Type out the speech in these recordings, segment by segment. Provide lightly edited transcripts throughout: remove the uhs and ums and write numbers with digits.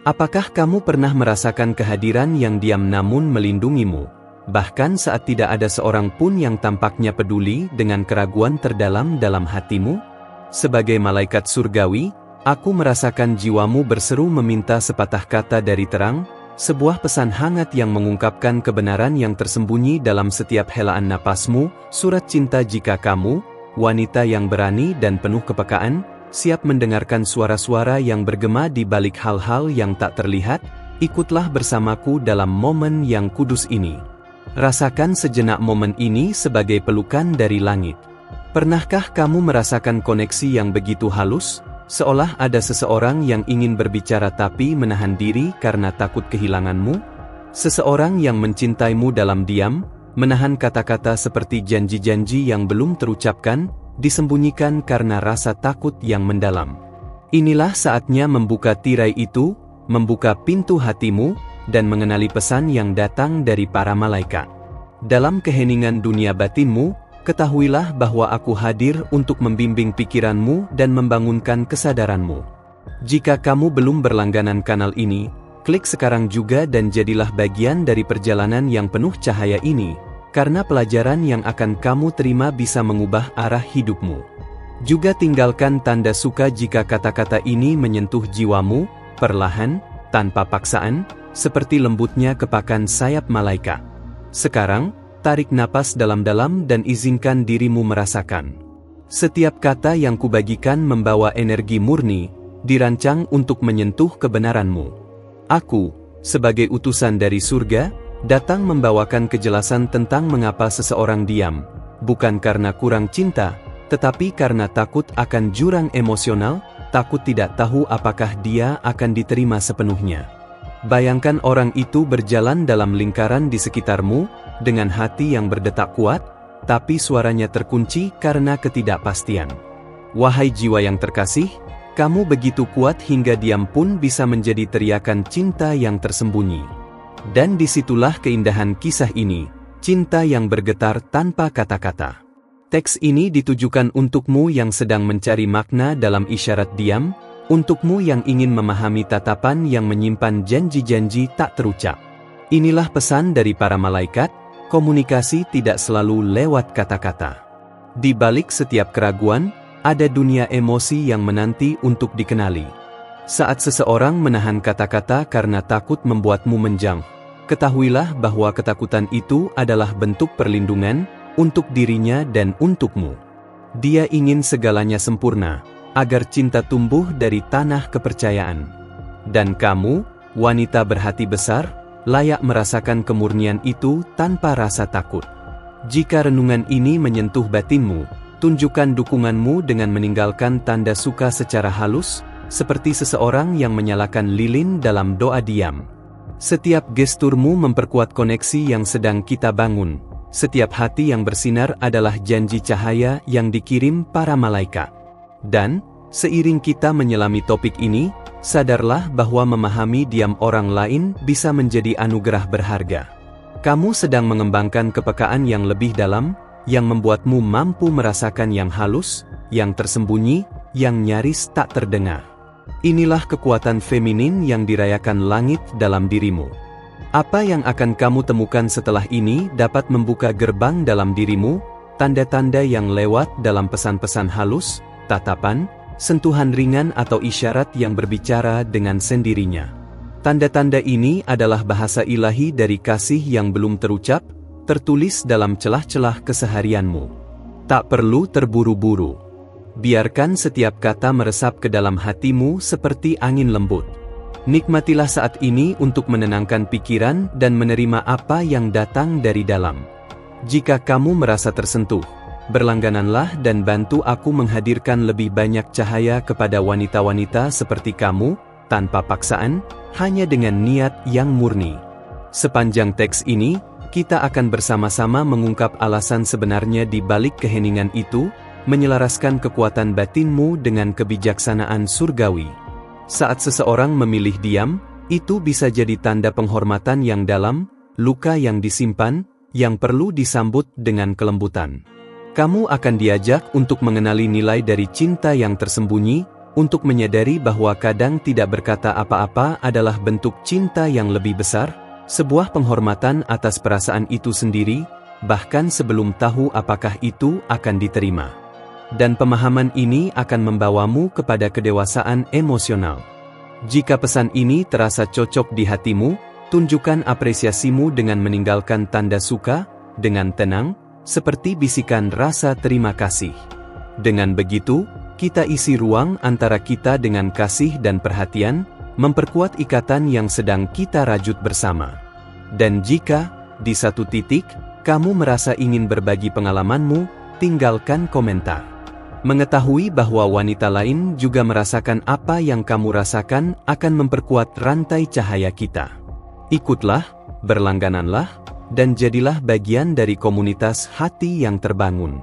Apakah kamu pernah merasakan kehadiran yang diam namun melindungimu, bahkan saat tidak ada seorang pun yang tampaknya peduli dengan keraguan terdalam dalam hatimu? Sebagai malaikat surgawi, aku merasakan jiwamu berseru meminta sepatah kata dari terang, sebuah pesan hangat yang mengungkapkan kebenaran yang tersembunyi dalam setiap helaan napasmu, surat cinta jika kamu, wanita yang berani dan penuh kepekaan, siap mendengarkan suara-suara yang bergema di balik hal-hal yang tak terlihat, ikutlah bersamaku dalam momen yang kudus ini. Rasakan sejenak momen ini sebagai pelukan dari langit. Pernahkah kamu merasakan koneksi yang begitu halus, seolah ada seseorang yang ingin berbicara tapi menahan diri karena takut kehilanganmu? Seseorang yang mencintaimu dalam diam, menahan kata-kata seperti janji-janji yang belum terucapkan, disembunyikan karena rasa takut yang mendalam. Inilah saatnya membuka tirai itu, membuka pintu hatimu, dan mengenali pesan yang datang dari para malaikat. Dalam keheningan dunia batinmu, ketahuilah bahwa aku hadir untuk membimbing pikiranmu dan membangunkan kesadaranmu. Jika kamu belum berlangganan kanal ini, klik sekarang juga dan jadilah bagian dari perjalanan yang penuh cahaya ini, karena pelajaran yang akan kamu terima bisa mengubah arah hidupmu. Juga tinggalkan tanda suka jika kata-kata ini menyentuh jiwamu, perlahan, tanpa paksaan, seperti lembutnya kepakan sayap malaikat. Sekarang, tarik napas dalam-dalam dan izinkan dirimu merasakan. Setiap kata yang kubagikan membawa energi murni, dirancang untuk menyentuh kebenaranmu. Aku, sebagai utusan dari surga, datang membawakan kejelasan tentang mengapa seseorang diam, bukan karena kurang cinta, tetapi karena takut akan jurang emosional, takut tidak tahu apakah dia akan diterima sepenuhnya. Bayangkan orang itu berjalan dalam lingkaran di sekitarmu, dengan hati yang berdetak kuat, tapi suaranya terkunci karena ketidakpastian. Wahai jiwa yang terkasih, kamu begitu kuat hingga diam pun bisa menjadi teriakan cinta yang tersembunyi. Dan disitulah keindahan kisah ini, cinta yang bergetar tanpa kata-kata. Teks ini ditujukan untukmu yang sedang mencari makna dalam isyarat diam, untukmu yang ingin memahami tatapan yang menyimpan janji-janji tak terucap. Inilah pesan dari para malaikat, komunikasi tidak selalu lewat kata-kata. Di balik setiap keraguan, ada dunia emosi yang menanti untuk dikenali. Saat seseorang menahan kata-kata karena takut membuatmu menjang, ketahuilah bahwa ketakutan itu adalah bentuk perlindungan untuk dirinya dan untukmu. Dia ingin segalanya sempurna, agar cinta tumbuh dari tanah kepercayaan. Dan kamu, wanita berhati besar, layak merasakan kemurnian itu tanpa rasa takut. Jika renungan ini menyentuh batinmu, tunjukkan dukunganmu dengan meninggalkan tanda suka secara halus, seperti seseorang yang menyalakan lilin dalam doa diam. Setiap gesturmu memperkuat koneksi yang sedang kita bangun. Setiap hati yang bersinar adalah janji cahaya yang dikirim para malaikat. Dan, seiring kita menyelami topik ini, sadarlah bahwa memahami diam orang lain bisa menjadi anugerah berharga. Kamu sedang mengembangkan kepekaan yang lebih dalam, yang membuatmu mampu merasakan yang halus, yang tersembunyi, yang nyaris tak terdengar. Inilah kekuatan feminin yang dirayakan langit dalam dirimu. Apa yang akan kamu temukan setelah ini dapat membuka gerbang dalam dirimu, tanda-tanda yang lewat dalam pesan-pesan halus, tatapan, sentuhan ringan atau isyarat yang berbicara dengan sendirinya. Tanda-tanda ini adalah bahasa ilahi dari kasih yang belum terucap, tertulis dalam celah-celah keseharianmu. Tak perlu terburu-buru. Biarkan setiap kata meresap ke dalam hatimu seperti angin lembut. Nikmatilah saat ini untuk menenangkan pikiran dan menerima apa yang datang dari dalam. Jika kamu merasa tersentuh, berlanggananlah dan bantu aku menghadirkan lebih banyak cahaya kepada wanita-wanita seperti kamu, tanpa paksaan, hanya dengan niat yang murni. Sepanjang teks ini, kita akan bersama-sama mengungkap alasan sebenarnya di balik keheningan itu, menyelaraskan kekuatan batinmu dengan kebijaksanaan surgawi. Saat seseorang memilih diam, itu bisa jadi tanda penghormatan yang dalam, luka yang disimpan, yang perlu disambut dengan kelembutan. Kamu akan diajak untuk mengenali nilai dari cinta yang tersembunyi, untuk menyadari bahwa kadang tidak berkata apa-apa adalah bentuk cinta yang lebih besar, sebuah penghormatan atas perasaan itu sendiri, bahkan sebelum tahu apakah itu akan diterima. Dan pemahaman ini akan membawamu kepada kedewasaan emosional. Jika pesan ini terasa cocok di hatimu, tunjukkan apresiasimu dengan meninggalkan tanda suka, dengan tenang, seperti bisikan rasa terima kasih. Dengan begitu, kita isi ruang antara kita dengan kasih dan perhatian, memperkuat ikatan yang sedang kita rajut bersama. Dan jika, di satu titik, kamu merasa ingin berbagi pengalamanmu, tinggalkan komentar. Mengetahui bahwa wanita lain juga merasakan apa yang kamu rasakan akan memperkuat rantai cahaya kita. Ikutlah, berlanggananlah, dan jadilah bagian dari komunitas hati yang terbangun.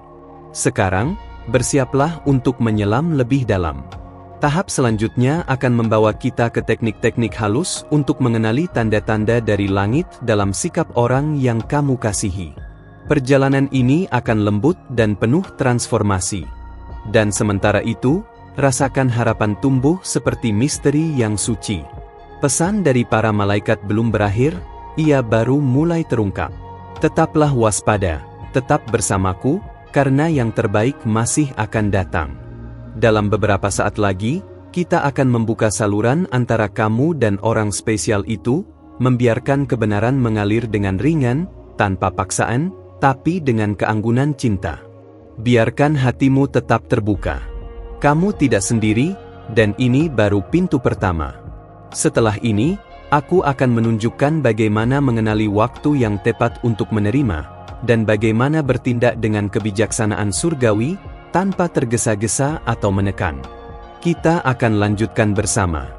Sekarang, bersiaplah untuk menyelam lebih dalam. Tahap selanjutnya akan membawa kita ke teknik-teknik halus untuk mengenali tanda-tanda dari langit dalam sikap orang yang kamu kasihi. Perjalanan ini akan lembut dan penuh transformasi. Dan sementara itu, rasakan harapan tumbuh seperti misteri yang suci. Pesan dari para malaikat belum berakhir, ia baru mulai terungkap. Tetaplah waspada, tetap bersamaku, karena yang terbaik masih akan datang. Dalam beberapa saat lagi, kita akan membuka saluran antara kamu dan orang spesial itu, membiarkan kebenaran mengalir dengan ringan, tanpa paksaan, tapi dengan keanggunan cinta. Biarkan hatimu tetap terbuka. Kamu tidak sendiri, dan ini baru pintu pertama. Setelah ini, aku akan menunjukkan bagaimana mengenali waktu yang tepat untuk menerima, dan bagaimana bertindak dengan kebijaksanaan surgawi, tanpa tergesa-gesa atau menekan. Kita akan lanjutkan bersama.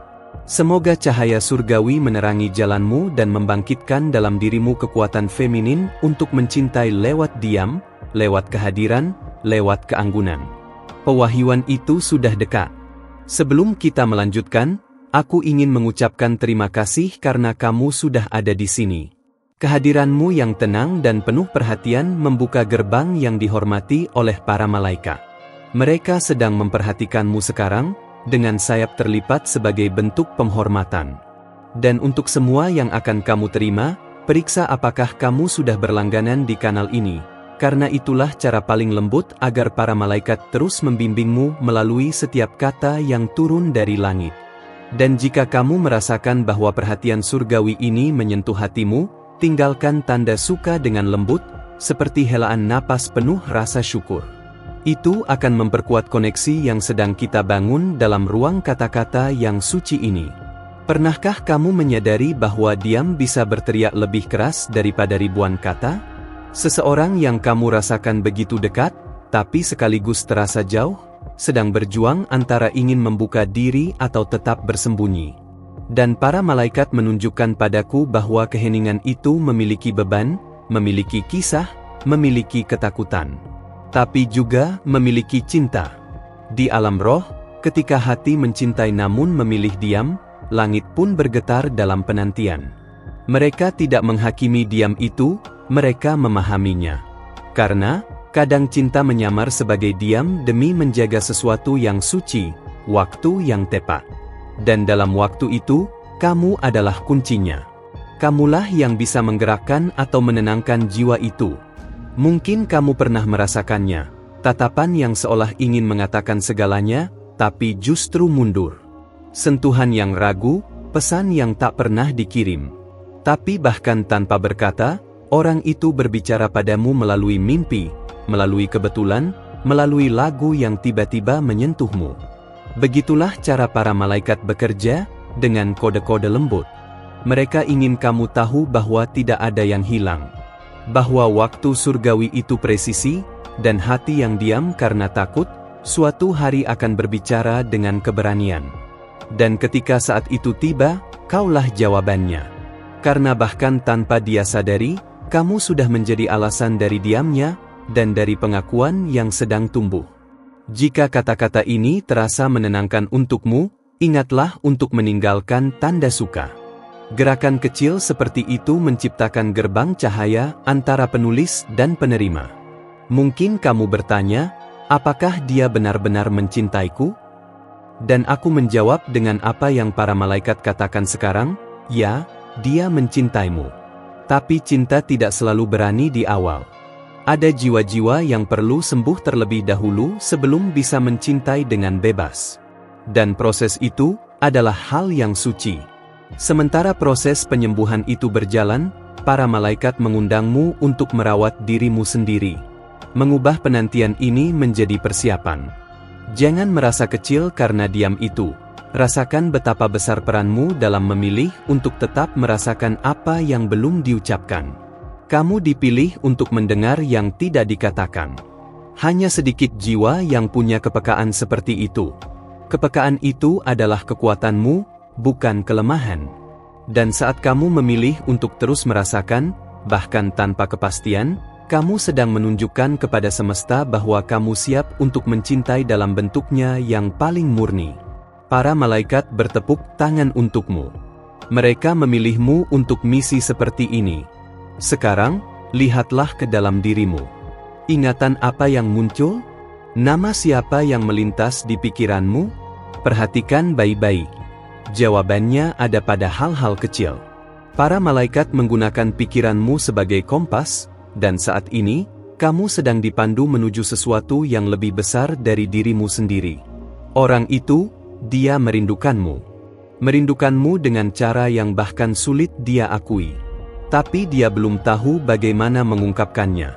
Semoga cahaya surgawi menerangi jalanmu dan membangkitkan dalam dirimu kekuatan feminin untuk mencintai lewat diam, lewat kehadiran, lewat keanggunan. Pewahyuan itu sudah dekat. Sebelum kita melanjutkan, aku ingin mengucapkan terima kasih karena kamu sudah ada di sini. Kehadiranmu yang tenang dan penuh perhatian membuka gerbang yang dihormati oleh para malaikat. Mereka sedang memperhatikanmu sekarang, dengan sayap terlipat sebagai bentuk penghormatan. Dan untuk semua yang akan kamu terima, periksa apakah kamu sudah berlangganan di kanal ini, karena itulah cara paling lembut agar para malaikat terus membimbingmu melalui setiap kata yang turun dari langit. Dan jika kamu merasakan bahwa perhatian surgawi ini menyentuh hatimu, tinggalkan tanda suka dengan lembut, seperti helaan napas penuh rasa syukur. Itu akan memperkuat koneksi yang sedang kita bangun dalam ruang kata-kata yang suci ini. Pernahkah kamu menyadari bahwa diam bisa berteriak lebih keras daripada ribuan kata? Seseorang yang kamu rasakan begitu dekat, tapi sekaligus terasa jauh, sedang berjuang antara ingin membuka diri atau tetap bersembunyi. Dan para malaikat menunjukkan padaku bahwa keheningan itu memiliki beban, memiliki kisah, memiliki ketakutan. Tapi juga memiliki cinta. Di alam roh, ketika hati mencintai namun memilih diam, langit pun bergetar dalam penantian. Mereka tidak menghakimi diam itu, mereka memahaminya. Karena, kadang cinta menyamar sebagai diam demi menjaga sesuatu yang suci, waktu yang tepat. Dan dalam waktu itu, kamu adalah kuncinya. Kamulah yang bisa menggerakkan atau menenangkan jiwa itu. Mungkin kamu pernah merasakannya, tatapan yang seolah ingin mengatakan segalanya, tapi justru mundur. Sentuhan yang ragu, pesan yang tak pernah dikirim. Tapi bahkan tanpa berkata, orang itu berbicara padamu melalui mimpi, melalui kebetulan, melalui lagu yang tiba-tiba menyentuhmu. Begitulah cara para malaikat bekerja, dengan kode-kode lembut. Mereka ingin kamu tahu bahwa tidak ada yang hilang. Bahwa waktu surgawi itu presisi, dan hati yang diam karena takut, suatu hari akan berbicara dengan keberanian. Dan ketika saat itu tiba, kaulah jawabannya. Karena bahkan tanpa dia sadari, kamu sudah menjadi alasan dari diamnya, dan dari pengakuan yang sedang tumbuh. Jika kata-kata ini terasa menenangkan untukmu, ingatlah untuk meninggalkan tanda suka. Gerakan kecil seperti itu menciptakan gerbang cahaya antara penulis dan penerima. Mungkin kamu bertanya, apakah dia benar-benar mencintaiku? Dan aku menjawab dengan apa yang para malaikat katakan sekarang, ya, dia mencintaimu. Tapi cinta tidak selalu berani di awal. Ada jiwa-jiwa yang perlu sembuh terlebih dahulu sebelum bisa mencintai dengan bebas. Dan proses itu adalah hal yang suci. Sementara proses penyembuhan itu berjalan, para malaikat mengundangmu untuk merawat dirimu sendiri. Mengubah penantian ini menjadi persiapan. Jangan merasa kecil karena diam itu. Rasakan betapa besar peranmu dalam memilih untuk tetap merasakan apa yang belum diucapkan. Kamu dipilih untuk mendengar yang tidak dikatakan. Hanya sedikit jiwa yang punya kepekaan seperti itu. Kepekaan itu adalah kekuatanmu, bukan kelemahan. Dan saat kamu memilih untuk terus merasakan, bahkan tanpa kepastian, kamu sedang menunjukkan kepada semesta bahwa kamu siap untuk mencintai dalam bentuknya yang paling murni. Para malaikat bertepuk tangan untukmu. Mereka memilihmu untuk misi seperti ini. Sekarang, lihatlah ke dalam dirimu. Ingatan apa yang muncul? Nama siapa yang melintas di pikiranmu? Perhatikan baik-baik. Jawabannya ada pada hal-hal kecil. Para malaikat menggunakan pikiranmu sebagai kompas, dan saat ini, kamu sedang dipandu menuju sesuatu yang lebih besar dari dirimu sendiri. Orang itu, dia merindukanmu. Merindukanmu dengan cara yang bahkan sulit dia akui. Tapi dia belum tahu bagaimana mengungkapkannya.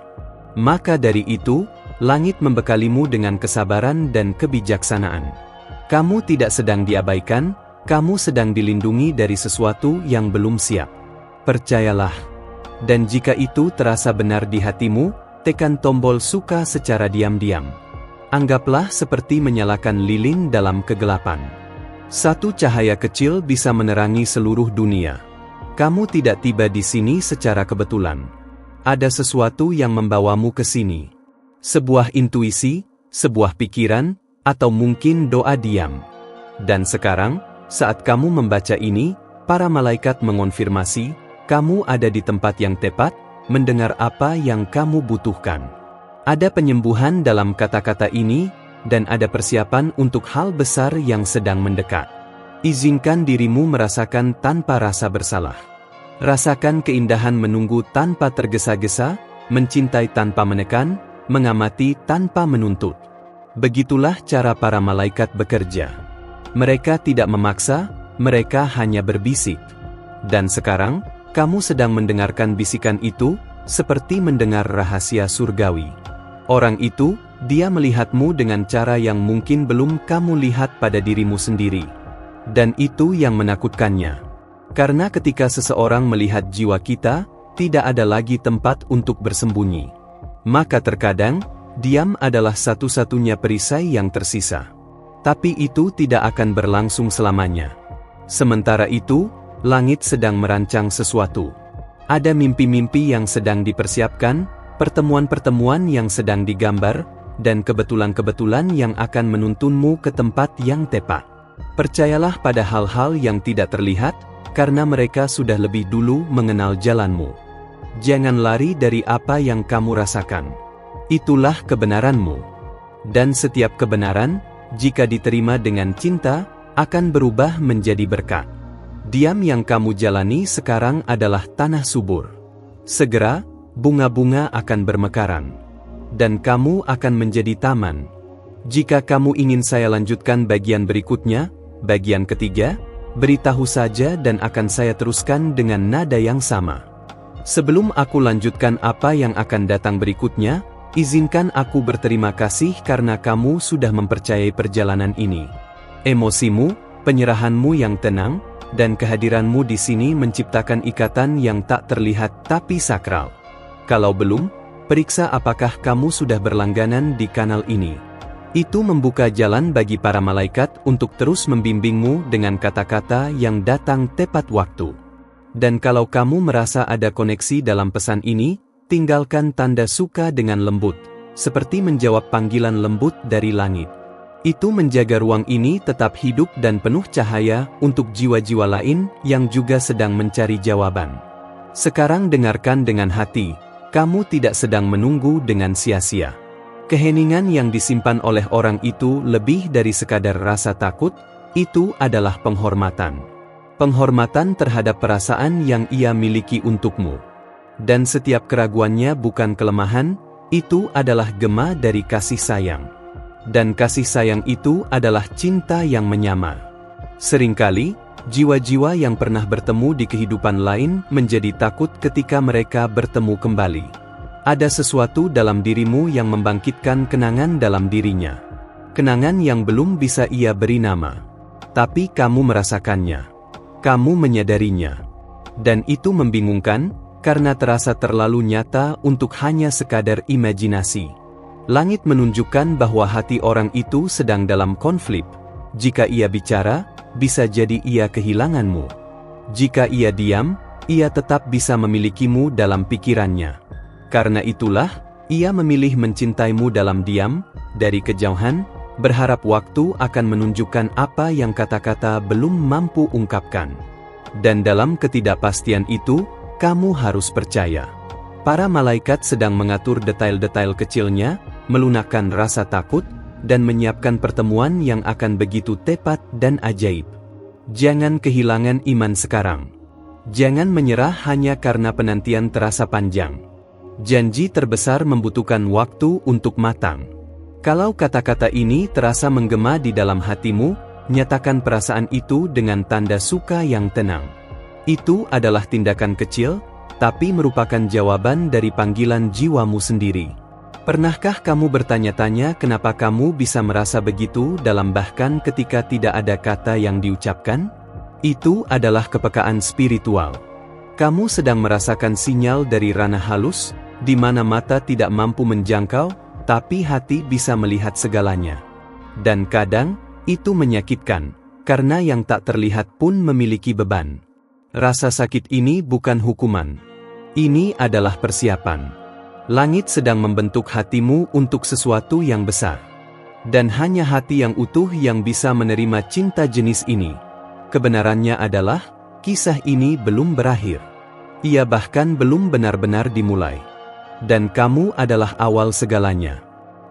Maka dari itu, langit membekalimu dengan kesabaran dan kebijaksanaan. Kamu tidak sedang diabaikan, kamu sedang dilindungi dari sesuatu yang belum siap. Percayalah. Dan jika itu terasa benar di hatimu, tekan tombol suka secara diam-diam. Anggaplah seperti menyalakan lilin dalam kegelapan. Satu cahaya kecil bisa menerangi seluruh dunia. Kamu tidak tiba di sini secara kebetulan. Ada sesuatu yang membawamu ke sini. Sebuah intuisi, sebuah pikiran, atau mungkin doa diam. Dan sekarang, saat kamu membaca ini, para malaikat mengonfirmasi, kamu ada di tempat yang tepat, mendengar apa yang kamu butuhkan. Ada penyembuhan dalam kata-kata ini, dan ada persiapan untuk hal besar yang sedang mendekat. Izinkan dirimu merasakan tanpa rasa bersalah. Rasakan keindahan menunggu tanpa tergesa-gesa, mencintai tanpa menekan, mengamati tanpa menuntut. Begitulah cara para malaikat bekerja. Mereka tidak memaksa, mereka hanya berbisik. Dan sekarang, kamu sedang mendengarkan bisikan itu, seperti mendengar rahasia surgawi. Orang itu, dia melihatmu dengan cara yang mungkin belum kamu lihat pada dirimu sendiri. Dan itu yang menakutkannya. Karena ketika seseorang melihat jiwa kita, tidak ada lagi tempat untuk bersembunyi. Maka terkadang, diam adalah satu-satunya perisai yang tersisa. Tapi itu tidak akan berlangsung selamanya. Sementara itu, langit sedang merancang sesuatu. Ada mimpi-mimpi yang sedang dipersiapkan, pertemuan-pertemuan yang sedang digambar, dan kebetulan-kebetulan yang akan menuntunmu ke tempat yang tepat. Percayalah pada hal-hal yang tidak terlihat, karena mereka sudah lebih dulu mengenal jalanmu. Jangan lari dari apa yang kamu rasakan. Itulah kebenaranmu. Dan setiap kebenaran, jika diterima dengan cinta, akan berubah menjadi berkat. Diam yang kamu jalani sekarang adalah tanah subur. Segera, bunga-bunga akan bermekaran. Dan kamu akan menjadi taman. Jika kamu ingin saya lanjutkan bagian berikutnya, bagian ketiga, beritahu saja dan akan saya teruskan dengan nada yang sama. Sebelum aku lanjutkan apa yang akan datang berikutnya, izinkan aku berterima kasih karena kamu sudah mempercayai perjalanan ini. Emosimu, penyerahanmu yang tenang, dan kehadiranmu di sini menciptakan ikatan yang tak terlihat tapi sakral. Kalau belum, periksa apakah kamu sudah berlangganan di kanal ini. Itu membuka jalan bagi para malaikat untuk terus membimbingmu dengan kata-kata yang datang tepat waktu. Dan kalau kamu merasa ada koneksi dalam pesan ini, tinggalkan tanda suka dengan lembut, seperti menjawab panggilan lembut dari langit. Itu menjaga ruang ini tetap hidup dan penuh cahaya untuk jiwa-jiwa lain yang juga sedang mencari jawaban. Sekarang dengarkan dengan hati, kamu tidak sedang menunggu dengan sia-sia. Keheningan yang disimpan oleh orang itu lebih dari sekadar rasa takut, itu adalah penghormatan. Penghormatan terhadap perasaan yang ia miliki untukmu. Dan setiap keraguannya bukan kelemahan, itu adalah gema dari kasih sayang. Dan kasih sayang itu adalah cinta yang menyamar. Seringkali, jiwa-jiwa yang pernah bertemu di kehidupan lain menjadi takut ketika mereka bertemu kembali. Ada sesuatu dalam dirimu yang membangkitkan kenangan dalam dirinya. Kenangan yang belum bisa ia beri nama. Tapi kamu merasakannya. Kamu menyadarinya. Dan itu membingungkan, karena terasa terlalu nyata untuk hanya sekadar imajinasi. Langit menunjukkan bahwa hati orang itu sedang dalam konflik. Jika ia bicara, bisa jadi ia kehilanganmu. Jika ia diam, ia tetap bisa memilikimu dalam pikirannya. Karena itulah, ia memilih mencintaimu dalam diam, dari kejauhan, berharap waktu akan menunjukkan apa yang kata-kata belum mampu ungkapkan. Dan dalam ketidakpastian itu, kamu harus percaya. Para malaikat sedang mengatur detail-detail kecilnya, melunakkan rasa takut, dan menyiapkan pertemuan yang akan begitu tepat dan ajaib. Jangan kehilangan iman sekarang. Jangan menyerah hanya karena penantian terasa panjang. Janji terbesar membutuhkan waktu untuk matang. Kalau kata-kata ini terasa menggema di dalam hatimu, nyatakan perasaan itu dengan tanda suka yang tenang. Itu adalah tindakan kecil, tapi merupakan jawaban dari panggilan jiwamu sendiri. Pernahkah kamu bertanya-tanya kenapa kamu bisa merasa begitu dalam bahkan ketika tidak ada kata yang diucapkan? Itu adalah kepekaan spiritual. Kamu sedang merasakan sinyal dari ranah halus, di mana mata tidak mampu menjangkau, tapi hati bisa melihat segalanya. Dan kadang, itu menyakitkan, karena yang tak terlihat pun memiliki beban. Rasa sakit ini bukan hukuman. Ini adalah persiapan. Langit sedang membentuk hatimu untuk sesuatu yang besar. Dan hanya hati yang utuh yang bisa menerima cinta jenis ini. Kebenarannya adalah, kisah ini belum berakhir. Ia bahkan belum benar-benar dimulai. Dan kamu adalah awal segalanya.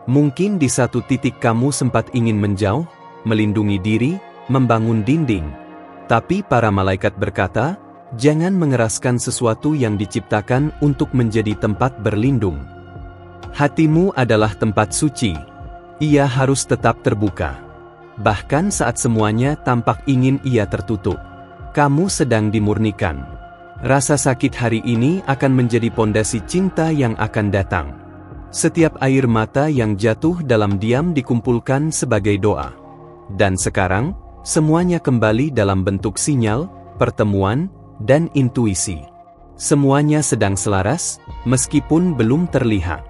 Mungkin di satu titik kamu sempat ingin menjauh, melindungi diri, membangun dinding. Tapi para malaikat berkata, jangan mengeraskan sesuatu yang diciptakan untuk menjadi tempat berlindung. Hatimu adalah tempat suci. Ia harus tetap terbuka. Bahkan saat semuanya tampak ingin ia tertutup. Kamu sedang dimurnikan. Rasa sakit hari ini akan menjadi pondasi cinta yang akan datang. Setiap air mata yang jatuh dalam diam dikumpulkan sebagai doa. Dan sekarang, semuanya kembali dalam bentuk sinyal, pertemuan, dan intuisi. Semuanya sedang selaras, meskipun belum terlihat.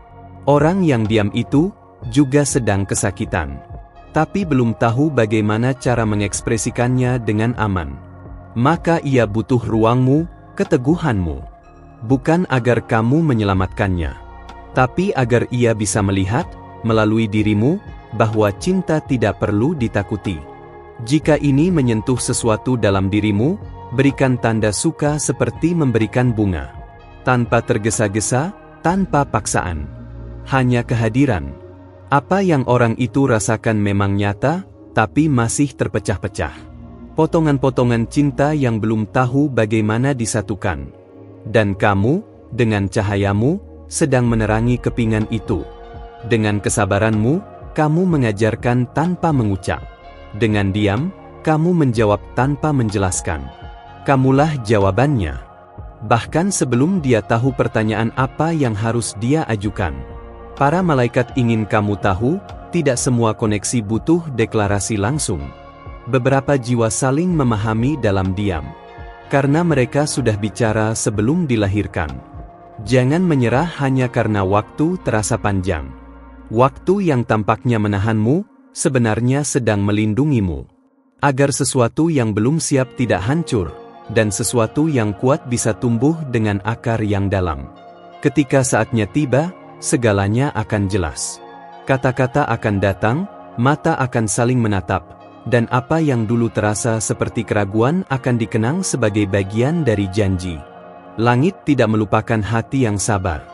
Orang yang diam itu, juga sedang kesakitan. Tapi belum tahu bagaimana cara mengekspresikannya dengan aman. Maka ia butuh ruangmu, keteguhanmu. Bukan agar kamu menyelamatkannya, tapi agar ia bisa melihat, melalui dirimu, bahwa cinta tidak perlu ditakuti. Jika ini menyentuh sesuatu dalam dirimu, berikan tanda suka seperti memberikan bunga. Tanpa tergesa-gesa, tanpa paksaan. Hanya kehadiran. Apa yang orang itu rasakan memang nyata, tapi masih terpecah-pecah. Potongan-potongan cinta yang belum tahu bagaimana disatukan. Dan kamu, dengan cahayamu, sedang menerangi kepingan itu. Dengan kesabaranmu, kamu mengajarkan tanpa mengucap. Dengan diam, kamu menjawab tanpa menjelaskan. Kamulah jawabannya. Bahkan sebelum dia tahu pertanyaan apa yang harus dia ajukan. Para malaikat ingin kamu tahu, tidak semua koneksi butuh deklarasi langsung. Beberapa jiwa saling memahami dalam diam. Karena mereka sudah bicara sebelum dilahirkan. Jangan menyerah hanya karena waktu terasa panjang. Waktu yang tampaknya menahanmu, sebenarnya sedang melindungimu. Agar sesuatu yang belum siap tidak hancur, dan sesuatu yang kuat bisa tumbuh dengan akar yang dalam. Ketika saatnya tiba, segalanya akan jelas. Kata-kata akan datang, mata akan saling menatap, dan apa yang dulu terasa seperti keraguan akan dikenang sebagai bagian dari janji. Langit tidak melupakan hati yang sabar.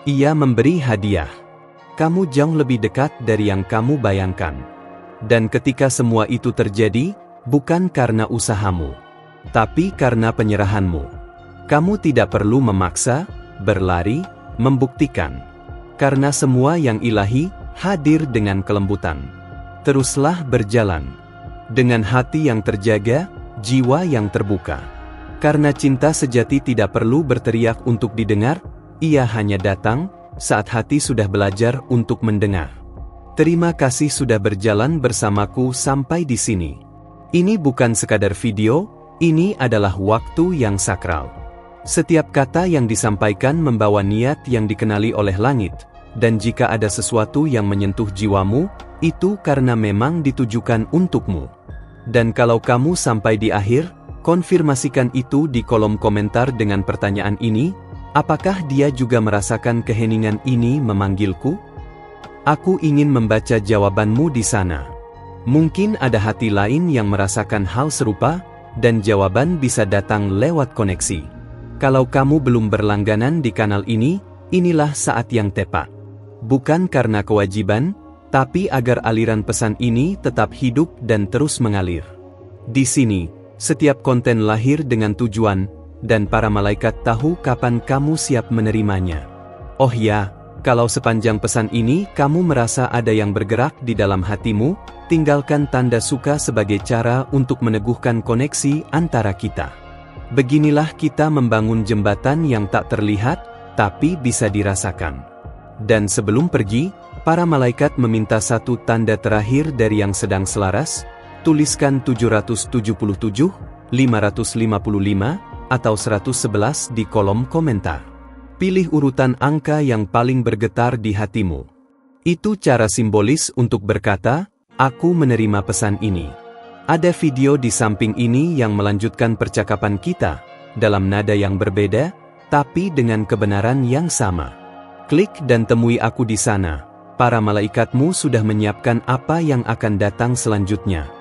Ia memberi hadiah. kamu jauh lebih dekat dari yang kamu bayangkan. Dan ketika semua itu terjadi, bukan karena usahamu, tapi karena penyerahanmu. Kamu tidak perlu memaksa, berlari, membuktikan. Karena semua yang ilahi hadir dengan kelembutan. Teruslah berjalan. Dengan hati yang terjaga, jiwa yang terbuka. Karena cinta sejati tidak perlu berteriak untuk didengar, ia hanya datang saat hati sudah belajar untuk mendengar. Terima kasih sudah berjalan bersamaku sampai di sini. Ini bukan sekadar video, ini adalah waktu yang sakral. Setiap kata yang disampaikan membawa niat yang dikenali oleh langit, dan jika ada sesuatu yang menyentuh jiwamu, itu karena memang ditujukan untukmu. Dan kalau kamu sampai di akhir, konfirmasikan itu di kolom komentar dengan pertanyaan ini, apakah dia juga merasakan keheningan ini memanggilku? Aku ingin membaca jawabanmu di sana. Mungkin ada hati lain yang merasakan hal serupa, dan jawaban bisa datang lewat koneksi. Kalau kamu belum berlangganan di kanal ini, inilah saat yang tepat. Bukan karena kewajiban, tapi agar aliran pesan ini tetap hidup dan terus mengalir. Di sini, setiap konten lahir dengan tujuan, dan para malaikat tahu kapan kamu siap menerimanya. Oh ya, kalau sepanjang pesan ini kamu merasa ada yang bergerak di dalam hatimu, tinggalkan tanda suka sebagai cara untuk meneguhkan koneksi antara kita. Beginilah kita membangun jembatan yang tak terlihat, tapi bisa dirasakan. Dan sebelum pergi, para malaikat meminta satu tanda terakhir dari yang sedang selaras, tuliskan 777, 555, atau 111 di kolom komentar. Pilih urutan angka yang paling bergetar di hatimu. Itu cara simbolis untuk berkata, aku menerima pesan ini. Ada video di samping ini yang melanjutkan percakapan kita, dalam nada yang berbeda, tapi dengan kebenaran yang sama. Klik dan temui aku di sana. Para malaikatmu sudah menyiapkan apa yang akan datang selanjutnya.